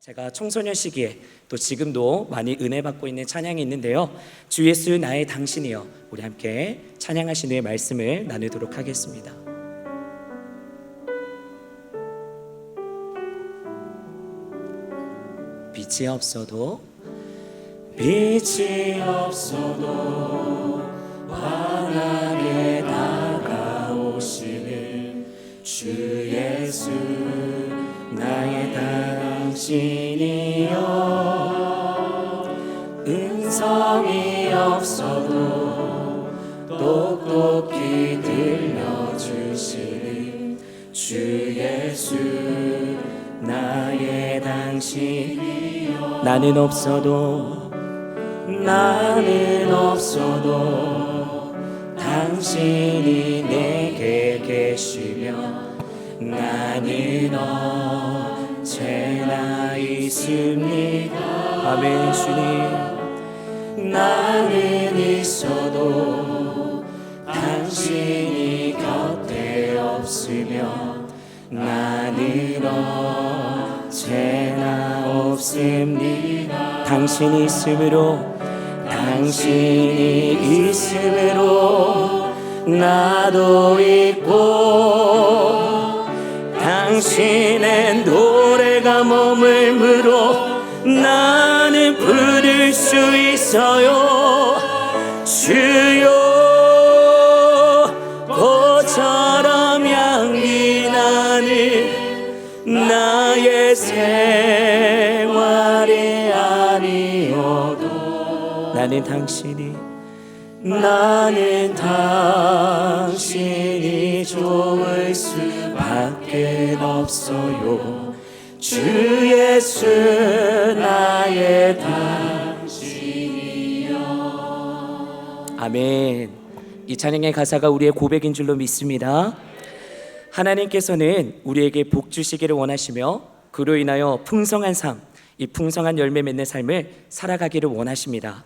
제가 청소년 시기에 또 지금도 많이 은혜 받고 있는 찬양이 있는데요. 주 예수 나의 당신이여, 우리 함께 찬양하신 후에 말씀을 나누도록 하겠습니다. 빛이 없어도 환하게 다가오시는 주 예수 나의 당신이여, 음성이 없어도 똑똑히 들려주시는 주 예수 나의 당신이여. 나는 없어도 당신이 내게 계시며 나는 언제나 있습니다. 아멘. 주님, 나는 있어도 당신이 곁에 없으며 나는 언제나 없습니다. 당신이 있음으로 나도 있고, 당신의 노래가 머물므로 나는 부를 수 있어요. 주여, 꽃처럼 향기 나는 나의 생활이 아니어도 나는 당신이 좋을 수밖에 없어요. 주 예수 나의 당신이여. 아멘. 이 찬양의 가사가 우리의 고백인 줄로 믿습니다. 하나님께서는 우리에게 복 주시기를 원하시며 그로 인하여 풍성한 삶, 이 풍성한 열매 맺는 삶을 살아가기를 원하십니다.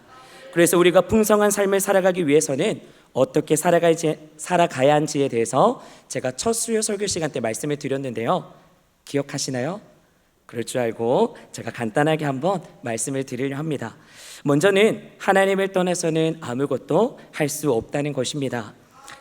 그래서 우리가 풍성한 삶을 살아가기 위해서는 어떻게 살아가야 하는지에 대해서 제가 첫 수요 설교 시간 때 말씀을 드렸는데요. 기억하시나요? 그럴 줄 알고 제가 간단하게 한번 말씀을 드리려 합니다. 먼저는 하나님을 떠나서는 아무것도 할 수 없다는 것입니다.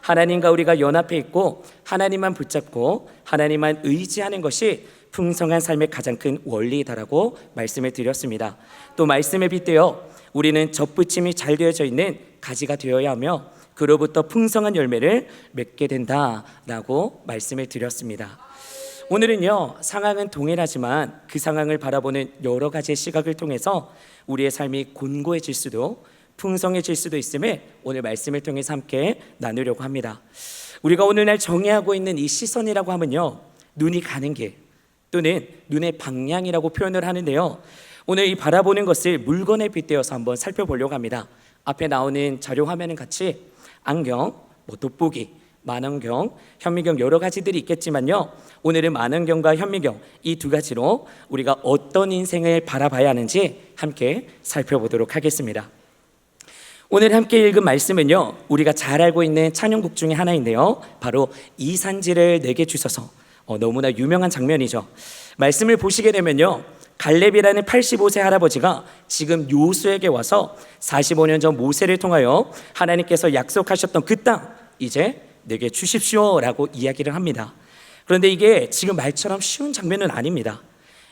하나님과 우리가 연합해 있고 하나님만 붙잡고 하나님만 의지하는 것이 풍성한 삶의 가장 큰 원리다라고 말씀을 드렸습니다. 또 말씀에 빗대어 우리는 젖붙임이 잘 되어져 있는 가지가 되어야 하며 그로부터 풍성한 열매를 맺게 된다라고 말씀을 드렸습니다. 오늘은요, 상황은 동일하지만 그 상황을 바라보는 여러 가지의 시각을 통해서 우리의 삶이 곤고해질 수도 풍성해질 수도 있음을 오늘 말씀을 통해서 함께 나누려고 합니다. 우리가 오늘날 정의하고 있는 이 시선이라고 하면요, 눈이 가는 길 또는 눈의 방향이라고 표현을 하는데요, 오늘 이 바라보는 것을 물건에 빗대어서 한번 살펴보려고 합니다. 앞에 나오는 자료 화면은 같이 안경, 돋보기, 만원경, 현미경 여러 가지들이 있겠지만요, 오늘은 만원경과 현미경 이 두 가지로 우리가 어떤 인생을 바라봐야 하는지 함께 살펴보도록 하겠습니다. 오늘 함께 읽은 말씀은요, 우리가 잘 알고 있는 찬양곡 중에 하나인데요, 바로 이산지를 내게 주셔서, 너무나 유명한 장면이죠. 말씀을 보시게 되면요, 갈렙이라는 85세 할아버지가 지금 요수에게 와서 45년 전 모세를 통하여 하나님께서 약속하셨던 그 땅 이제 내게 주십시오 라고 이야기를 합니다. 그런데 이게 지금 말처럼 쉬운 장면은 아닙니다.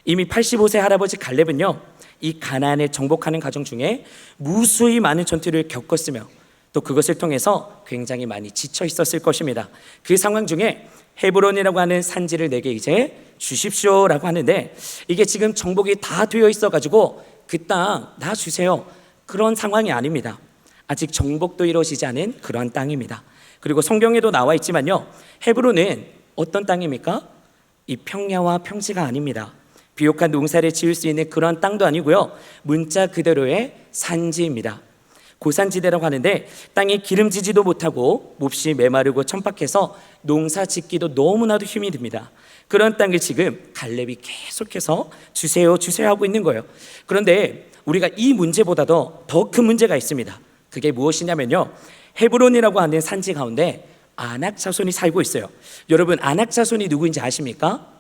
이미 85세 할아버지 갈렙은요, 이 가나안을 정복하는 과정 중에 무수히 많은 전투를 겪었으며 또 그것을 통해서 굉장히 많이 지쳐 있었을 것입니다. 그 상황 중에 헤브론이라고 하는 산지를 내게 이제 주십시오라고 하는데, 이게 지금 정복이 다 되어 있어가지고 그 땅 나 주세요 그런 상황이 아닙니다. 아직 정복도 이루어지지 않은 그러한 땅입니다. 그리고 성경에도 나와 있지만요, 헤브론은 어떤 땅입니까? 이 평야와 평지가 아닙니다. 비옥한 농사를 지을 수 있는 그런 땅도 아니고요, 문자 그대로의 산지입니다. 고산지대라고 하는데 땅이 기름지지도 못하고 몹시 메마르고 천박해서 농사 짓기도 너무나도 힘이 듭니다. 그런 땅을 지금 갈렙이 계속해서 주세요 주세요 하고 있는 거예요. 그런데 우리가 이 문제보다도 더 큰 문제가 있습니다. 그게 무엇이냐면요, 헤브론이라고 하는 산지 가운데 아낙 자손이 살고 있어요. 여러분, 아낙 자손이 누구인지 아십니까?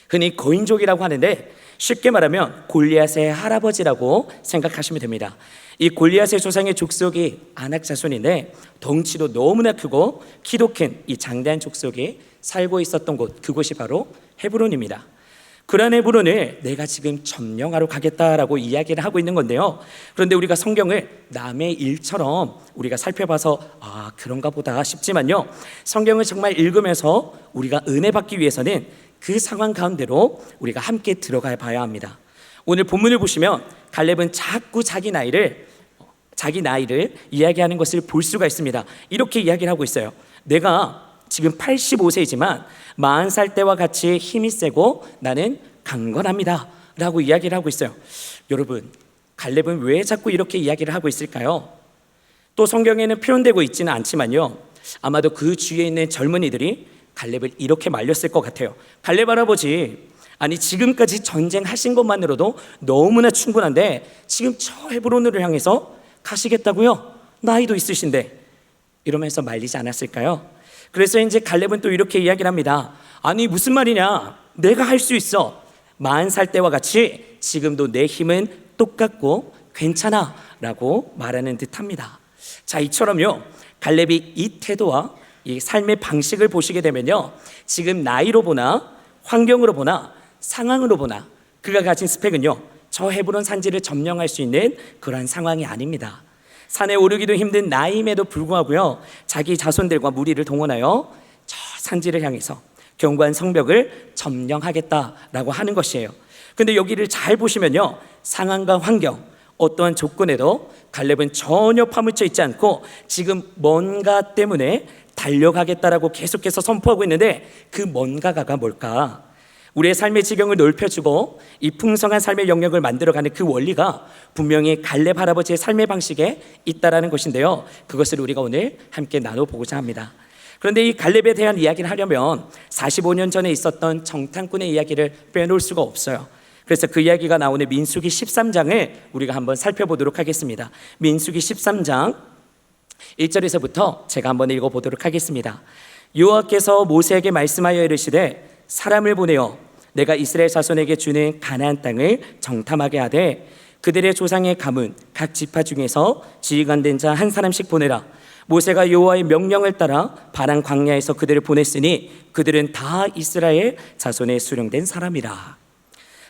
흔히 거인족이라고 하는데 쉽게 말하면 골리앗의 할아버지라고 생각하시면 됩니다. 이 골리앗의 조상의 족속이 아낙 자손인데 덩치도 너무나 크고 키도 큰 이 장대한 족속이 살고 있었던 곳, 그곳이 바로 헤브론입니다. 그런 헤브론을 내가 지금 점령하러 가겠다라고 이야기를 하고 있는 건데요. 그런데 우리가 성경을 남의 일처럼 우리가 살펴봐서 그런가 보다 싶지만요, 성경을 정말 읽으면서 우리가 은혜 받기 위해서는 그 상황 가운데로 우리가 함께 들어가 봐야 합니다. 오늘 본문을 보시면 갈렙은 자꾸 자기 나이를 이야기하는 것을 볼 수가 있습니다. 이렇게 이야기를 하고 있어요. 내가 지금 85세이지만 40살 때와 같이 힘이 세고 나는 강건합니다 라고 이야기를 하고 있어요. 여러분, 갈렙은 왜 자꾸 이렇게 이야기를 하고 있을까요? 또 성경에는 표현되고 있지는 않지만요, 아마도 그 주위에 있는 젊은이들이 갈렙을 이렇게 말렸을 것 같아요. 갈렙 할아버지, 아니 지금까지 전쟁하신 것만으로도 너무나 충분한데 지금 저 헤브론으로 향해서 가시겠다고요? 나이도 있으신데. 이러면서 말리지 않았을까요? 그래서 이제 갈렙은 또 이렇게 이야기를 합니다. 아니 무슨 말이냐, 내가 할 수 있어. 40살 때와 같이 지금도 내 힘은 똑같고 괜찮아 라고 말하는 듯합니다. 자, 이처럼요, 갈렙이 이 태도와 이 삶의 방식을 보시게 되면요, 지금 나이로 보나 환경으로 보나 상황으로 보나 그가 가진 스펙은요, 저 헤브론 산지를 점령할 수 있는 그러한 상황이 아닙니다. 산에 오르기도 힘든 나이임에도 불구하고요, 자기 자손들과 무리를 동원하여 저 산지를 향해서 견고한 성벽을 점령하겠다라고 하는 것이에요. 근데 여기를 잘 보시면요, 상황과 환경, 어떠한 조건에도 갈렙은 전혀 파묻혀 있지 않고 지금 뭔가 때문에 달려가겠다라고 계속해서 선포하고 있는데, 그 뭔가가 뭘까? 우리의 삶의 지경을 넓혀주고 이 풍성한 삶의 영역을 만들어가는 그 원리가 분명히 갈렙 할아버지의 삶의 방식에 있다라는 것인데요, 그것을 우리가 오늘 함께 나눠보고자 합니다. 그런데 이 갈렙에 대한 이야기를 하려면 45년 전에 있었던 정탐꾼의 이야기를 빼놓을 수가 없어요. 그래서 그 이야기가 나오는 민수기 13장을 우리가 한번 살펴보도록 하겠습니다. 민수기 13장 1절에서부터 제가 한번 읽어보도록 하겠습니다. 여호와께서 모세에게 말씀하여 이르시되 사람을 보내어 내가 이스라엘 자손에게 주는 가나안 땅을 정탐하게 하되 그들의 조상의 가문 각 지파 중에서 지휘관된 자 한 사람씩 보내라. 모세가 여호와의 명령을 따라 바란 광야에서 그들을 보냈으니 그들은 다 이스라엘 자손의 수령된 사람이라.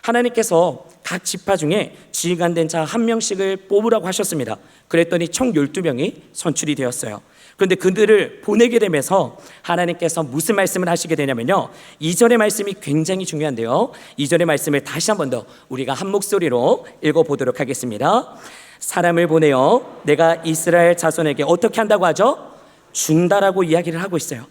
하나님께서 각 지파 중에 지휘관된 자 한 명씩을 뽑으라고 하셨습니다. 그랬더니 총 12명이 선출이 되었어요. 그런데 그들을 보내게 되면서 하나님께서 무슨 말씀을 하시게 되냐면요, 2절의 말씀이 굉장히 중요한데요, 2절의 말씀을 다시 한 번 더 우리가 한 목소리로 읽어보도록 하겠습니다. 사람을 보내어 내가 이스라엘 자손에게 어떻게 한다고 하죠? 준다라고 이야기를 하고 있어요.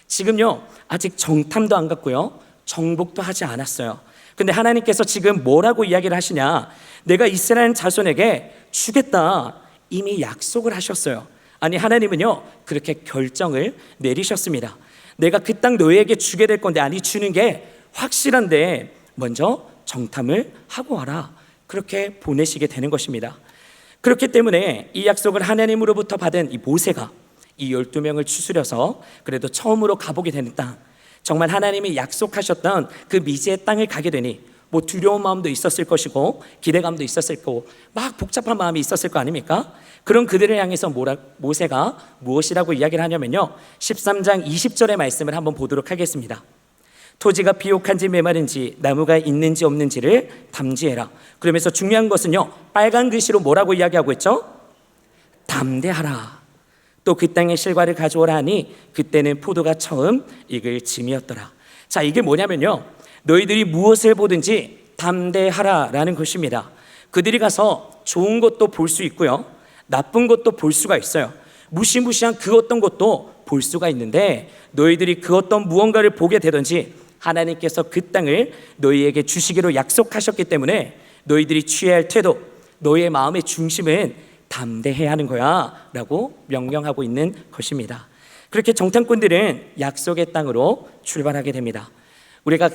지금요, 아직 정탐도 안 갔고요, 정복도 하지 않았어요. 근데 하나님께서 지금 뭐라고 이야기를 하시냐, 내가 이스라엘 자손에게 주겠다 이미 약속을 하셨어요. 아니 하나님은요, 그렇게 결정을 내리셨습니다. 내가 그 땅 너희에게 주게 될 건데, 아니 주는 게 확실한데 먼저 정탐을 하고 와라, 그렇게 보내시게 되는 것입니다. 그렇기 때문에 이 약속을 하나님으로부터 받은 이 모세가 이 12명을 추스려서 그래도 처음으로 가보게 되는 땅, 정말 하나님이 약속하셨던 그 미지의 땅을 가게 되니 뭐 두려운 마음도 있었을 것이고 기대감도 있었을 거고 막 복잡한 마음이 있었을 거 아닙니까? 그런 그들을 향해서 모세가 무엇이라고 이야기를 하냐면요, 13장 20절의 말씀을 한번 보도록 하겠습니다. 토지가 비옥한지 메마른지 나무가 있는지 없는지를 담지해라. 그러면서 중요한 것은요, 빨간 글씨로 뭐라고 이야기하고 있죠? 담대하라. 또 그 땅에 실과를 가져오라 하니 그때는 포도가 처음 익을 즈음이었더라. 자, 이게 뭐냐면요, 너희들이 무엇을 보든지 담대하라라는 것입니다. 그들이 가서 좋은 것도 볼 수 있고요, 나쁜 것도 볼 수가 있어요. 무시무시한 그 어떤 것도 볼 수가 있는데, 너희들이 그 어떤 무언가를 보게 되든지 하나님께서 그 땅을 너희에게 주시기로 약속하셨기 때문에 너희들이 취해야 할 태도, 너희의 마음의 중심은 담대해야 하는 거야 라고 명령하고 있는 것입니다. 그렇게 정탐꾼들은 약속의 땅으로 출발하게 됩니다. 우리가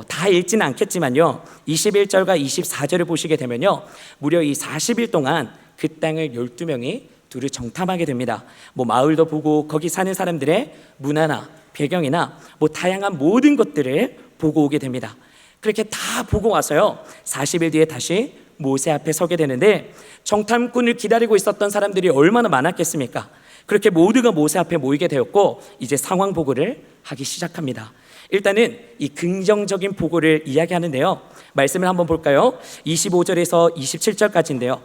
다 읽지는 않겠지만요, 21절과 24절을 보시게 되면요, 무려 이 40일 동안 그 땅을 12명이 두루 정탐하게 됩니다. 뭐 마을도 보고 거기 사는 사람들의 문화나 배경이나 뭐 다양한 모든 것들을 보고 오게 됩니다. 그렇게 다 보고 와서요 40일 뒤에 다시 모세 앞에 서게 되는데, 정탐꾼을 기다리고 있었던 사람들이 얼마나 많았겠습니까? 그렇게 모두가 모세 앞에 모이게 되었고, 이제 상황 보고를 하기 시작합니다. 일단은 이 긍정적인 보고를 이야기하는데요, 말씀을 한번 볼까요? 25절에서 27절까지인데요,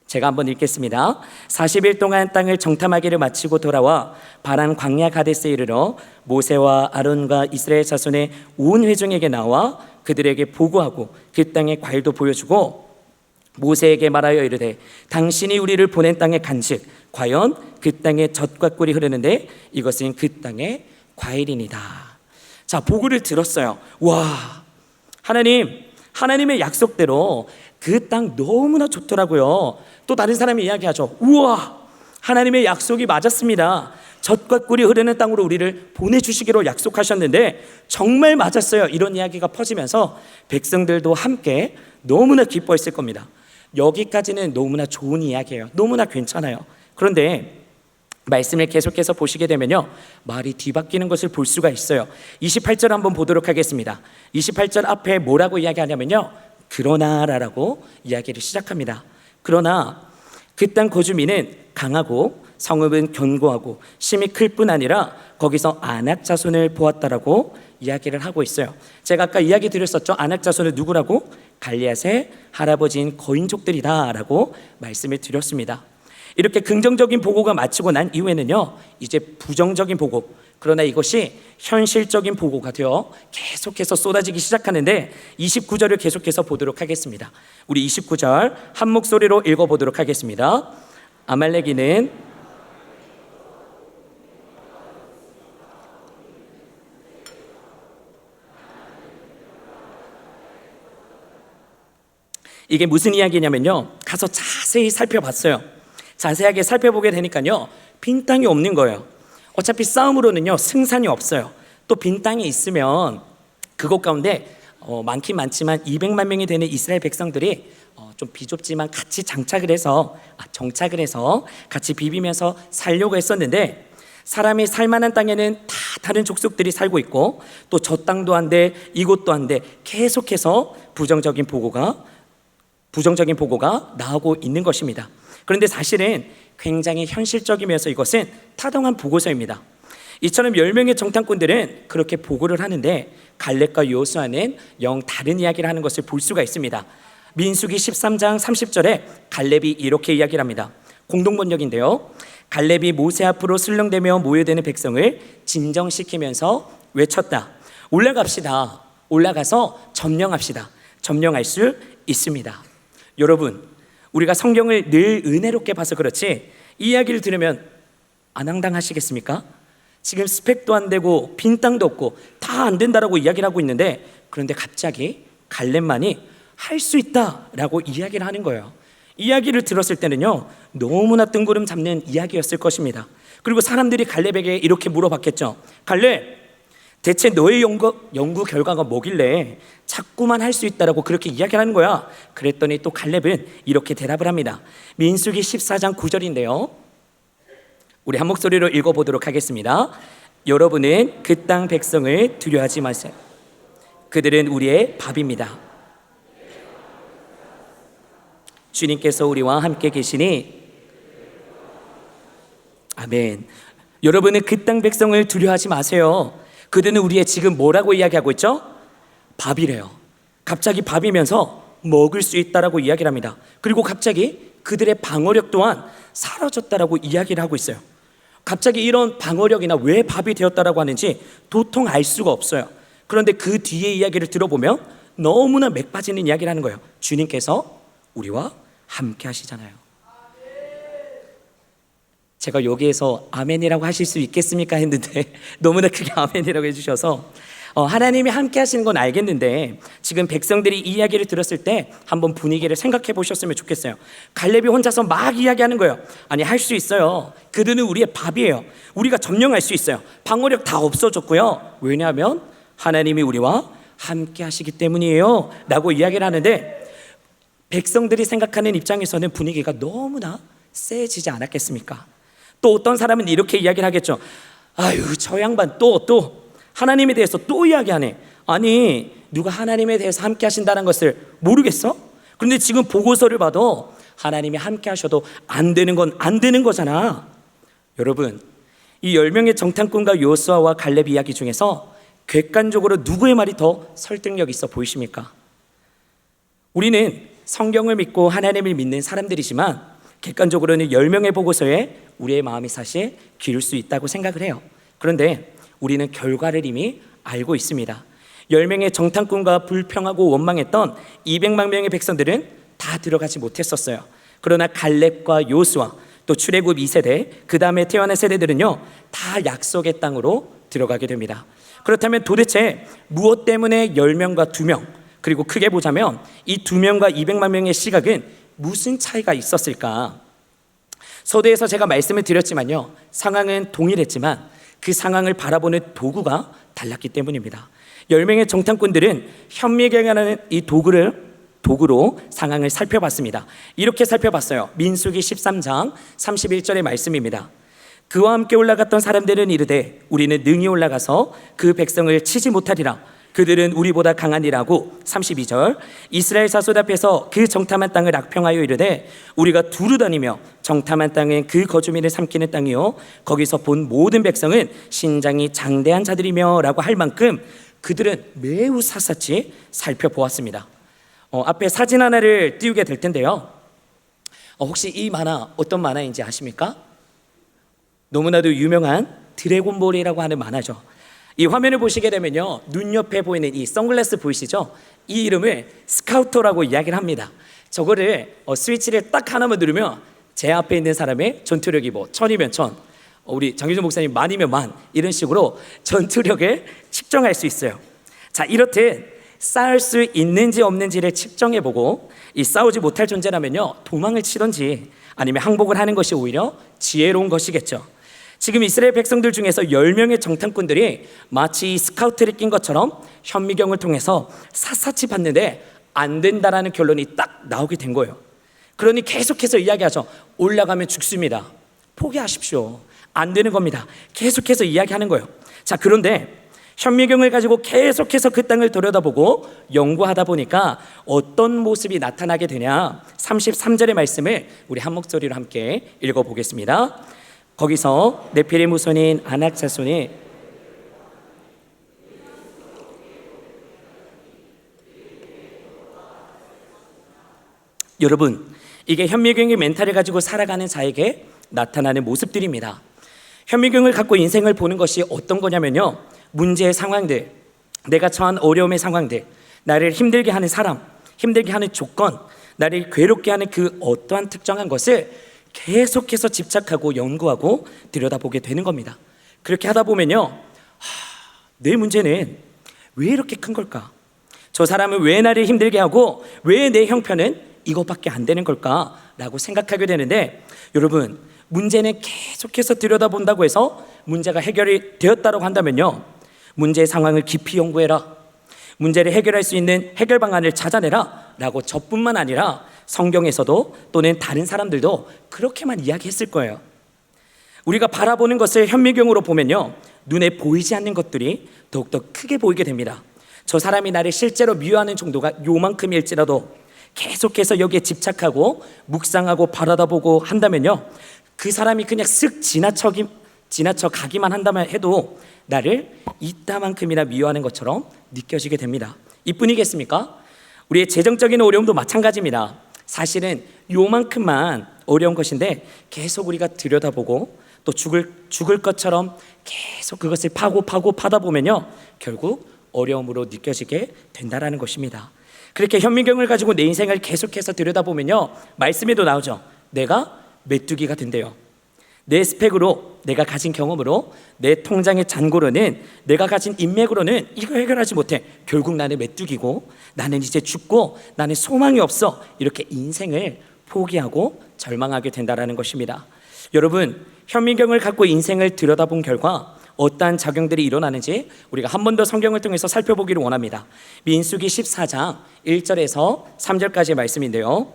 제가 한번 읽겠습니다. 40일 동안 땅을 정탐하기를 마치고 돌아와 바란 광야 가데스에 이르러 모세와 아론과 이스라엘 자손의 온 회중에게 나와 그들에게 보고하고 그 땅의 과일도 보여주고 모세에게 말하여 이르되, 당신이 우리를 보낸 땅에 간즉 과연 그 땅에 젖과 꿀이 흐르는데 이것은 그 땅의 과일이니다. 자, 보고를 들었어요. 와, 하나님의 약속대로 그 땅 너무나 좋더라고요. 또 다른 사람이 이야기하죠. 우와, 하나님의 약속이 맞았습니다. 젖과 꿀이 흐르는 땅으로 우리를 보내주시기로 약속하셨는데 정말 맞았어요. 이런 이야기가 퍼지면서 백성들도 함께 너무나 기뻐했을 겁니다. 여기까지는 너무나 좋은 이야기예요. 너무나 괜찮아요. 그런데 말씀을 계속해서 보시게 되면요, 말이 뒤바뀌는 것을 볼 수가 있어요. 28절 한번 보도록 하겠습니다. 28절 앞에 뭐라고 이야기하냐면요, 그러나라고 이야기를 시작합니다. 그러나 그 땅 거주민은 강하고 성읍은 견고하고 심이 클 뿐 아니라 거기서 아낙 자손을 보았다라고 이야기를 하고 있어요. 제가 아까 이야기 드렸었죠. 아낙 자손은 누구라고? 갈리앗의 할아버지인 거인족들이다라고 말씀을 드렸습니다. 이렇게 긍정적인 보고가 마치고 난 이후에는요, 이제 부정적인 보고, 그러나 이것이 현실적인 보고가 되어 계속해서 쏟아지기 시작하는데 29절을 계속해서 보도록 하겠습니다. 우리 29절 한 목소리로 읽어보도록 하겠습니다. 아말렉이는 이게 무슨 이야기냐면요, 가서 자세히 살펴봤어요. 자세하게 살펴보게 되니까요, 빈 땅이 없는 거예요. 어차피 싸움으로는요 승산이 없어요. 또 빈 땅이 있으면 그곳 가운데 많긴 많지만 200만 명이 되는 이스라엘 백성들이 좀 비좁지만 같이 정착을 해서 같이 비비면서 살려고 했었는데, 사람이 살만한 땅에는 다 다른 족속들이 살고 있고 또 저 땅도 안 돼, 이곳도 안 돼, 계속해서 부정적인 보고가 나오고 있는 것입니다. 그런데 사실은 굉장히 현실적이면서 이것은 타당한 보고서입니다. 이처럼 10명의 정탐꾼들은 그렇게 보고를 하는데 갈렙과 여호수아는 영 다른 이야기를 하는 것을 볼 수가 있습니다. 민수기 13장 30절에 갈렙이 이렇게 이야기를 합니다. 공동번역인데요, 갈렙이 모세 앞으로 술렁대며 모여드는 백성을 진정시키면서 외쳤다. 올라갑시다. 올라가서 점령합시다. 점령할 수 있습니다. 여러분, 우리가 성경을 늘 은혜롭게 봐서 그렇지 이 이야기를 들으면 안 황당하시겠습니까? 지금 스펙도 안 되고 빈 땅도 없고 다 안 된다라고 이야기를 하고 있는데, 그런데 갑자기 갈렙만이 할 수 있다라고 이야기를 하는 거예요. 이야기를 들었을 때는요, 너무나 뜬구름 잡는 이야기였을 것입니다. 그리고 사람들이 갈렙에게 이렇게 물어봤겠죠. 갈렙, 대체 너의 연구 결과가 뭐길래 자꾸만 할 수 있다라고 그렇게 이야기를 하는 거야? 그랬더니 또 갈렙은 이렇게 대답을 합니다. 민수기 14장 9절인데요, 우리 한 목소리로 읽어보도록 하겠습니다. 여러분은 그 땅 백성을 두려워하지 마세요. 그들은 우리의 밥입니다. 주님께서 우리와 함께 계시니 아멘. 여러분은 그 땅 백성을 두려워하지 마세요. 그들은 우리의 지금 뭐라고 이야기하고 있죠? 밥이래요. 갑자기 밥이면서 먹을 수 있다라고 이야기를 합니다. 그리고 갑자기 그들의 방어력 또한 사라졌다라고 이야기를 하고 있어요. 갑자기 이런 방어력이나 왜 밥이 되었다라고 하는지 도통 알 수가 없어요. 그런데 그 뒤에 이야기를 들어보면 너무나 맥 빠지는 이야기를 하는 거예요. 주님께서 우리와 함께 하시잖아요. 제가 여기에서 아멘이라고 하실 수 있겠습니까 했는데 너무나 크게 아멘이라고 해주셔서 하나님이 함께 하시는 건 알겠는데, 지금 백성들이 이 이야기를 들었을 때 한번 분위기를 생각해 보셨으면 좋겠어요. 갈렙이 혼자서 막 이야기하는 거예요. 아니, 할 수 있어요. 그들은 우리의 밥이에요. 우리가 점령할 수 있어요. 방어력 다 없어졌고요. 왜냐하면 하나님이 우리와 함께 하시기 때문이에요 라고 이야기를 하는데, 백성들이 생각하는 입장에서는 분위기가 너무나 세지지 않았겠습니까? 또 어떤 사람은 이렇게 이야기를 하겠죠. 아유, 저 양반 또 하나님에 대해서 또 이야기하네. 아니, 누가 하나님에 대해서 함께 하신다는 것을 모르겠어? 그런데 지금 보고서를 봐도 하나님이 함께 하셔도 안 되는 건 안 되는 거잖아. 여러분, 이 10명의 정탐꾼과 요수아와 갈렙 이야기 중에서 객관적으로 누구의 말이 더 설득력 있어 보이십니까? 우리는 성경을 믿고 하나님을 믿는 사람들이지만 객관적으로는 10명의 보고서에 우리의 마음이 사실 기울 수 있다고 생각을 해요. 그런데 우리는 결과를 이미 알고 있습니다. 10명의 정탐꾼과 불평하고 원망했던 200만 명의 백성들은 다 들어가지 못했었어요. 그러나 갈렙과 요수아, 또 출애굽 2세대, 그 다음에 태어난 세대들은요 다 약속의 땅으로 들어가게 됩니다. 그렇다면 도대체 무엇 때문에 10명과 2명, 그리고 크게 보자면 이 2명과 200만 명의 시각은 무슨 차이가 있었을까? 서두에서 제가 말씀을 드렸지만요, 상황은 동일했지만 그 상황을 바라보는 도구가 달랐기 때문입니다. 10명의 정탐꾼들은 현미경이라는 이 도구로 상황을 살펴봤습니다. 이렇게 살펴봤어요. 민수기 13장 31절의 말씀입니다. 그와 함께 올라갔던 사람들은 이르되 우리는 능히 올라가서 그 백성을 치지 못하리라. 그들은 우리보다 강하니라고. 32절 이스라엘 사손 앞에서 그 정탐한 땅을 악평하여 이르되 우리가 두루 다니며 정탐한 땅은 그 거주민을 삼키는 땅이요 거기서 본 모든 백성은 신장이 장대한 자들이며 라고 할 만큼 그들은 매우 샅샅이 살펴보았습니다. 앞에 사진 하나를 띄우게 될 텐데요, 혹시 이 만화 어떤 만화인지 아십니까? 너무나도 유명한 드래곤볼이라고 하는 만화죠. 이 화면을 보시게 되면요, 눈 옆에 보이는 이 선글라스 보이시죠? 이 이름을 스카우터라고 이야기를 합니다. 저거를 스위치를 딱 하나만 누르면 제 앞에 있는 사람의 전투력이 뭐 1000이면 1000, 우리 장유정 목사님 만이면 만, 이런 식으로 전투력을 측정할 수 있어요. 자, 이렇듯 싸울 수 있는지 없는지를 측정해보고, 이 싸우지 못할 존재라면요 도망을 치던지 아니면 항복을 하는 것이 오히려 지혜로운 것이겠죠. 지금 이스라엘 백성들 중에서 10명의 정탐꾼들이 마치 이 스카우트를 낀 것처럼 현미경을 통해서 샅샅이 봤는데 안 된다라는 결론이 딱 나오게 된 거예요. 그러니 계속해서 이야기하죠. 올라가면 죽습니다. 포기하십시오. 안 되는 겁니다. 계속해서 이야기하는 거예요. 자, 그런데 현미경을 가지고 계속해서 그 땅을 들여다보고 연구하다 보니까 어떤 모습이 나타나게 되냐, 33절의 말씀을 우리 한 목소리로 함께 읽어보겠습니다. 거기서 네피림 후손인 아낙 자손이 여러분, 이게 현미경의 멘탈을 가지고 살아가는 자에게 나타나는 모습들입니다. 현미경을 갖고 인생을 보는 것이 어떤 거냐면요, 문제의 상황들, 내가 처한 어려움의 상황들, 나를 힘들게 하는 사람, 힘들게 하는 조건, 나를 괴롭게 하는 그 어떠한 특정한 것을 계속해서 집착하고 연구하고 들여다보게 되는 겁니다. 그렇게 하다 보면요, 내 문제는 왜 이렇게 큰 걸까? 저 사람은 왜 나를 힘들게 하고 왜 내 형편은 이것밖에 안 되는 걸까? 라고 생각하게 되는데, 여러분, 문제는 계속해서 들여다본다고 해서 문제가 해결이 되었다고 한다면요, 문제의 상황을 깊이 연구해라, 문제를 해결할 수 있는 해결 방안을 찾아내라 라고 저뿐만 아니라 성경에서도 또는 다른 사람들도 그렇게만 이야기했을 거예요. 우리가 바라보는 것을 현미경으로 보면요, 눈에 보이지 않는 것들이 더욱더 크게 보이게 됩니다. 저 사람이 나를 실제로 미워하는 정도가 요만큼일지라도 계속해서 여기에 집착하고 묵상하고 바라다보고 한다면요, 그 사람이 그냥 쓱 지나쳐 가기만 한다면 해도 나를 이따만큼이나 미워하는 것처럼 느껴지게 됩니다. 이뿐이겠습니까? 우리의 재정적인 어려움도 마찬가지입니다. 사실은 요만큼만 어려운 것인데 계속 우리가 들여다보고 또 죽을 것처럼 계속 그것을 파고 파다 보면요, 결국 어려움으로 느껴지게 된다라는 것입니다. 그렇게 현미경을 가지고 내 인생을 계속해서 들여다보면요, 말씀에도 나오죠. 내가 메뚜기가 된대요. 내 스펙으로, 내가 가진 경험으로, 내 통장의 잔고로는, 내가 가진 인맥으로는 이거 해결하지 못해. 결국 나는 메뚜기고, 나는 이제 죽고, 나는 소망이 없어. 이렇게 인생을 포기하고 절망하게 된다는 것입니다. 여러분, 현미경을 갖고 인생을 들여다본 결과 어떠한 작용들이 일어나는지 우리가 한 번 더 성경을 통해서 살펴보기를 원합니다. 민수기 14장 1절에서 3절까지의 말씀인데요,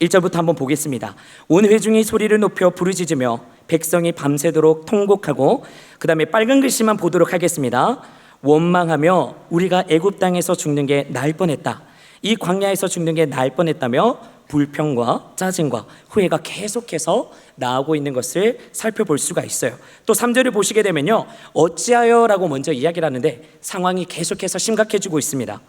1절부터 한번 보겠습니다. 온 회중이 소리를 높여 부르짖으며 백성이 밤새도록 통곡하고, 그 다음에 빨간 글씨만 보도록 하겠습니다. 원망하며 우리가 애굽 땅에서 죽는 게 나을 뻔했다, 이 광야에서 죽는 게 나을 뻔했다며 불평과 짜증과 후회가 계속해서 나오고 있는 것을 살펴볼 수가 있어요. 또 3절을 보시게 되면요, 어찌하여 라고 먼저 이야기를 하는데 상황이 계속해서 심각해지고 있습니다.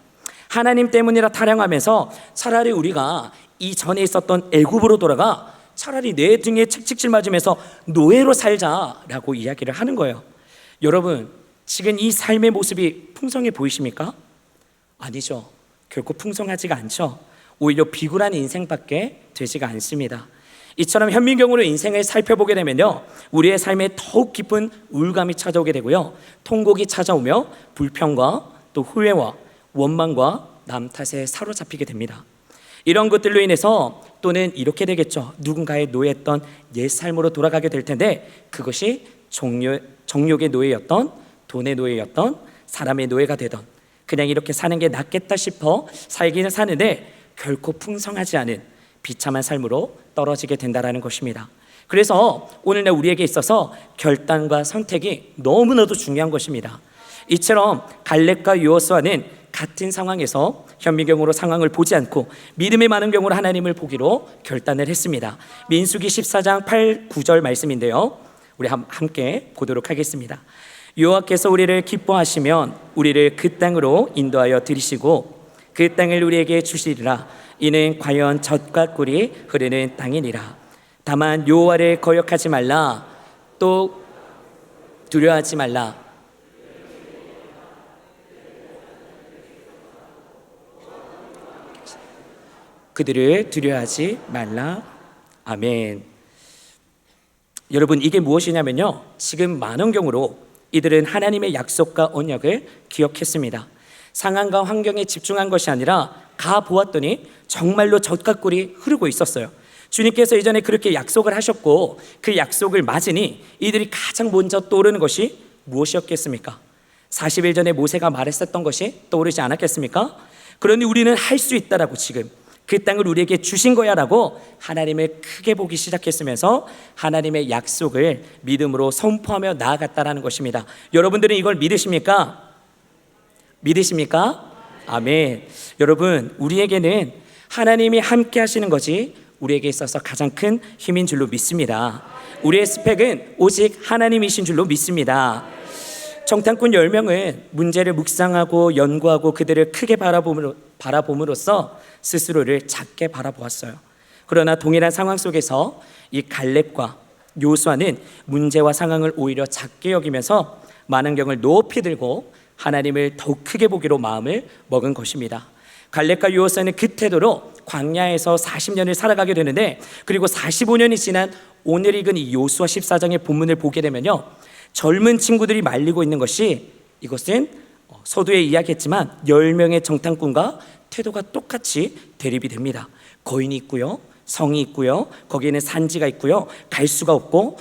하나님 때문이라 타령하면서 차라리 우리가 이전에 있었던 애굽으로 돌아가 차라리 내 등에 책찍질 맞으면서 노예로 살자라고 이야기를 하는 거예요. 여러분, 지금 이 삶의 모습이 풍성해 보이십니까? 아니죠. 결코 풍성하지가 않죠. 오히려 비굴한 인생밖에 되지가 않습니다. 이처럼 현미경으로 인생을 살펴보게 되면요, 우리의 삶에 더욱 깊은 우울감이 찾아오게 되고요, 통곡이 찾아오며 불평과 또 후회와 원망과 남 탓에 사로잡히게 됩니다. 이런 것들로 인해서 또는 이렇게 되겠죠. 누군가의 노예였던 옛 삶으로 돌아가게 될 텐데, 그것이 정욕의 노예였던, 돈의 노예였던, 사람의 노예가 되던, 그냥 이렇게 사는 게 낫겠다 싶어 살기는 사는데 결코 풍성하지 않은 비참한 삶으로 떨어지게 된다는 것입니다. 그래서 오늘날 우리에게 있어서 결단과 선택이 너무나도 중요한 것입니다. 이처럼 갈렙과 여호수아는 같은 상황에서 현미경으로 상황을 보지 않고 믿음의 많은 경우로 하나님을 보기로 결단을 했습니다. 민수기 14장 8, 9절 말씀인데요, 우리 함께 보도록 하겠습니다. 여호와께서 우리를 기뻐하시면 우리를 그 땅으로 인도하여 들이시고 그 땅을 우리에게 주시리라. 이는 과연 젖과 꿀이 흐르는 땅이니라. 다만 여호와를 거역하지 말라. 또 두려워하지 말라. 그들을 두려워하지 말라. 아멘. 여러분, 이게 무엇이냐면요, 지금 많은 경우로 이들은 하나님의 약속과 언약을 기억했습니다. 상황과 환경에 집중한 것이 아니라 가 보았더니 정말로 젖과 꿀이 흐르고 있었어요. 주님께서 이전에 그렇게 약속을 하셨고 그 약속을 맞으니 이들이 가장 먼저 떠오르는 것이 무엇이었겠습니까? 40일 전에 모세가 말했었던 것이 떠오르지 않았겠습니까? 그러니 우리는 할 수 있다라고, 지금 그 땅을 우리에게 주신 거야 라고 하나님을 크게 보기 시작했으면서 하나님의 약속을 믿음으로 선포하며 나아갔다라는 것입니다. 여러분들은 이걸 믿으십니까? 믿으십니까? 아멘. 여러분, 우리에게는 하나님이 함께 하시는 것이 우리에게 있어서 가장 큰 힘인 줄로 믿습니다. 우리의 스펙은 오직 하나님이신 줄로 믿습니다. 정탐꾼 10명은 문제를 묵상하고 연구하고 그들을 크게 바라봄으로써 스스로를 작게 바라보았어요. 그러나 동일한 상황 속에서 이 갈렙과 여호수아는 문제와 상황을 오히려 작게 여기면서 만원경을 높이 들고 하나님을 더욱 크게 보기로 마음을 먹은 것입니다. 갈렙과 여호수아는 그 태도로 광야에서 40년을 살아가게 되는데, 그리고 45년이 지난 오늘 읽은 이 여호수아 14장의 본문을 보게 되면요, 젊은 친구들이 말리고 있는 것이, 이것은 서두에 이야기했지만 10명의 정탐꾼과 태도가 똑같이 대립이 됩니다. 거인이 있고요, 성이 있고요, 거기에는 산지가 있고요, 갈 수가 없고,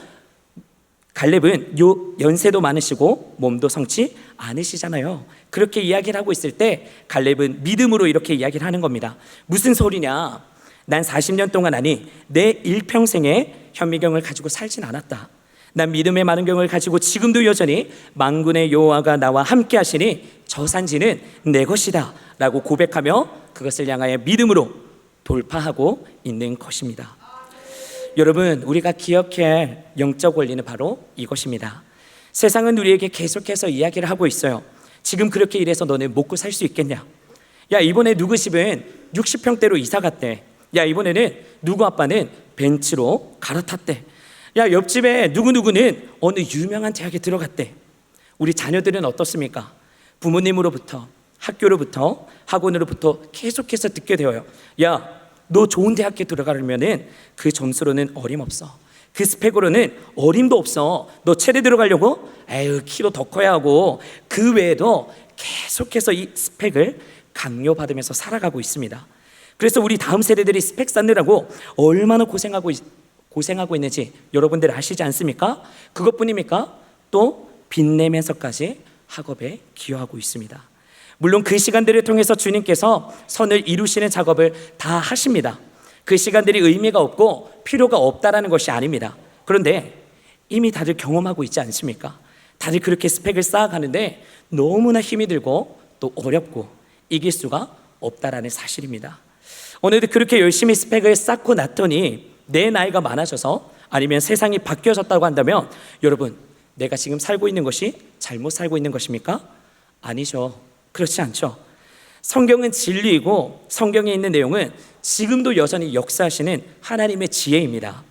갈렙은 연세도 많으시고 몸도 성치 않으시잖아요. 그렇게 이야기를 하고 있을 때 갈렙은 믿음으로 이렇게 이야기를 하는 겁니다. 무슨 소리냐, 난 40년 동안, 아니 내 일평생에 현미경을 가지고 살진 않았다. 난 믿음의 많은 경을 가지고 지금도 여전히 만군의 여호와가 나와 함께 하시니 저 산지는 내 것이다 라고 고백하며 그것을 향하여 믿음으로 돌파하고 있는 것입니다. 여러분, 우리가 기억해야 할 영적 원리는 바로 이것입니다. 세상은 우리에게 계속해서 이야기를 하고 있어요. 지금 그렇게 일해서 너네 먹고 살 수 있겠냐? 야, 이번에 누구 집은 60평대로 이사 갔대. 야, 이번에는 누구 아빠는 벤츠로 갈아탔대. 야, 옆집에 누구누구는 어느 유명한 대학에 들어갔대. 우리 자녀들은 어떻습니까? 부모님으로부터, 학교로부터, 학원으로부터 계속해서 듣게 되어요. 야, 너 좋은 대학에 들어가려면은 그 점수로는 어림없어. 그 스펙으로는 어림도 없어. 너 체대 들어가려고? 에휴, 키도 더 커야 하고. 그 외에도 계속해서 이 스펙을 강요받으면서 살아가고 있습니다. 그래서 우리 다음 세대들이 스펙 쌓느라고 얼마나 고생하고 있는지 여러분들 아시지 않습니까? 그것뿐입니까? 또 빚내면서까지 학업에 기여하고 있습니다. 물론 그 시간들을 통해서 주님께서 선을 이루시는 작업을 다 하십니다. 그 시간들이 의미가 없고 필요가 없다라는 것이 아닙니다. 그런데 이미 다들 경험하고 있지 않습니까? 다들 그렇게 스펙을 쌓아가는데 너무나 힘이 들고 또 어렵고 이길 수가 없다라는 사실입니다. 오늘도 그렇게 열심히 스펙을 쌓고 났더니 내 나이가 많아져서 아니면 세상이 바뀌어졌다고 한다면 여러분, 내가 지금 살고 있는 것이 잘못 살고 있는 것입니까? 아니죠. 그렇지 않죠. 성경은 진리이고 성경에 있는 내용은 지금도 여전히 역사하시는 하나님의 지혜입니다.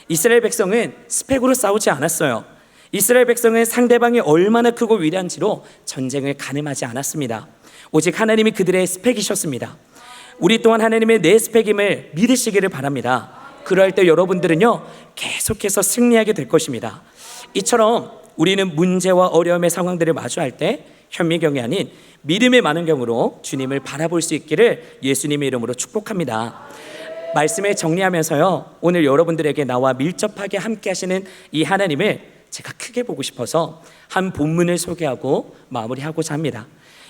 이스라엘 백성은 스펙으로 싸우지 않았어요. 이스라엘 백성은 상대방이 얼마나 크고 위대한지로 전쟁을 가늠하지 않았습니다. 오직 하나님이 그들의 스펙이셨습니다. 우리 또한 하나님의 내 스펙임을 믿으시기를 바랍니다. 그럴 때 여러분들은요, 계속해서 승리하게 될 것입니다. 이처럼 우리는 문제와 어려움의 상황들을 마주할 때 현미경이 아닌 믿음의 많은 경우로 주님을 바라볼 수 있기를 예수님의 이름으로 축복합니다. 말씀을 정리하면서요, 오늘 여러분들에게 나와 밀접하게 함께 하시는 이 하나님을 제가 크게 보고 싶어서 한 본문을 소개하고 마무리하고자 합니다.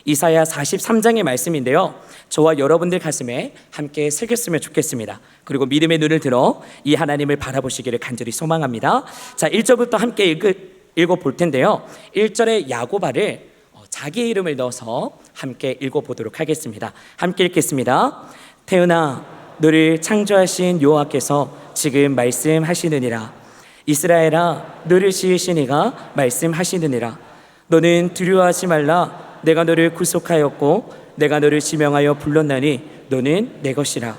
이사야 43장의 말씀인데요, 저와 여러분들 가슴에 함께 새겼으면 좋겠습니다. 그리고 믿음의 눈을 들어 이 하나님을 바라보시기를 간절히 소망합니다. 자, 1절부터 함께 읽어볼 텐데요, 1절에 야고바를 자기의 이름을 넣어서 함께 읽어보도록 하겠습니다. 함께 읽겠습니다. 태은아, 너를 창조하신 여호와께서 지금 말씀하시느니라. 이스라엘아, 너를 지으신 이가 말씀하시느니라. 너는 두려워하지 말라. 내가 너를 구속하였고 내가 너를 지명하여 불렀나니 너는 내 것이라.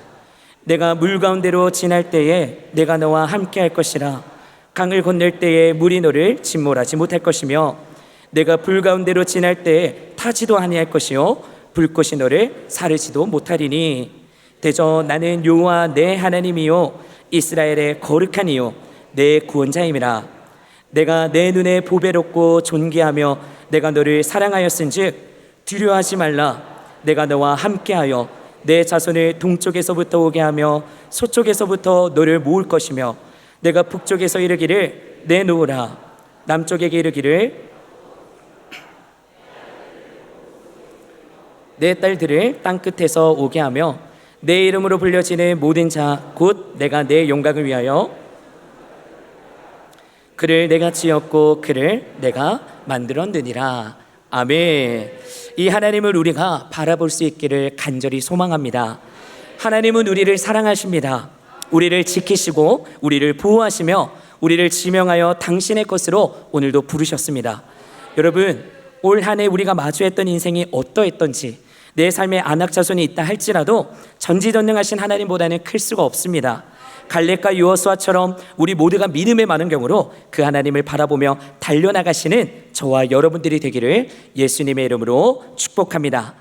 내가 물 가운데로 지날 때에 내가 너와 함께 할 것이라. 강을 건널 때에 물이 너를 침몰하지 못할 것이며 내가 불 가운데로 지날 때에 타지도 아니할 것이요 불꽃이 너를 사르지도 못하리니 대저 나는 여호와 내 하나님이요 이스라엘의 거룩한 이요 내 구원자임이라. 내가 내 눈에 보배롭고 존귀하며 내가 너를 사랑하였은즉 두려워하지 말라. 내가 너와 함께하여 내 자손을 동쪽에서부터 오게 하며 서쪽에서부터 너를 모을 것이며 내가 북쪽에서 이르기를 내놓으라. 남쪽에게 이르기를 내 딸들을 땅끝에서 오게 하며 내 이름으로 불려지는 모든 자 곧 내가 내 영광을 위하여 그를 내가 지었고 그를 내가 만들었느니라. 아멘. 이 하나님을 우리가 바라볼 수 있기를 간절히 소망합니다. 하나님은 우리를 사랑하십니다. 우리를 지키시고 우리를 보호하시며 우리를 지명하여 당신의 것으로 오늘도 부르셨습니다. 여러분, 올 한 해 우리가 마주했던 인생이 어떠했던지, 내 삶에 안악자손이 있다 할지라도 전지전능하신 하나님보다는 클 수가 없습니다. 갈렙과 여호수아처럼 우리 모두가 믿음에 많은 경우로 그 하나님을 바라보며 달려나가시는 저와 여러분들이 되기를 예수님의 이름으로 축복합니다.